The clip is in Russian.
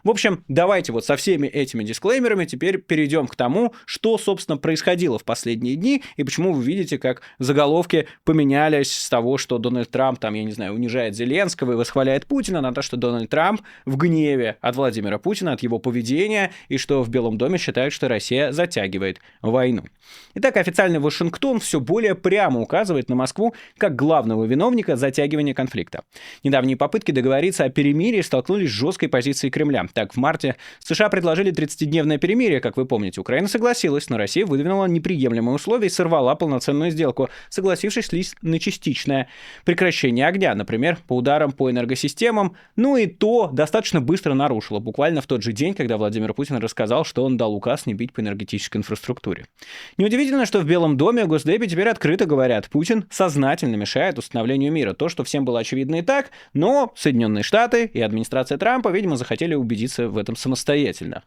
В общем, давайте вот со всеми этими дисклеймерами теперь перейдем к тому, что, собственно, происходило в последние дни, и почему вы видите, как заголовки поменялись с того, что Дональд Трамп, там, я не знаю, унижает Зеленского и восхваляет Путина, на то, что Дональд Трамп в гневе от Владимира Путина, от его поведения, и что в Белом доме считают, что Россия затягивает войну. Итак, официальный Вашингтон все более прямо указывает на Москву как главного виновника затягивания конфликта. Недавние попытки договориться о перемирии столкнулись с жесткой позицией Кремля. Так, в марте США предложили 30-дневное перемирие, как вы помните. Украина согласилась, но Россия выдвинула неприемлемые условия и сорвала полноценную сделку, согласившись лишь на частичное прекращение огня, например, по ударам по энергосистемам, ну и то достаточно быстро нарушила, буквально в тот же день, когда Владимир Путин рассказал, что он дал указ не бить по энергетической инфраструктуре. Неудивительно, что в Белом доме о Госдепе теперь открыто говорят, Путин сознательно мешает установлению мира. То, что всем было очевидно и так, но Соединенные Штаты и администрация Трампа, видимо, захотели убедиться в этом самостоятельно.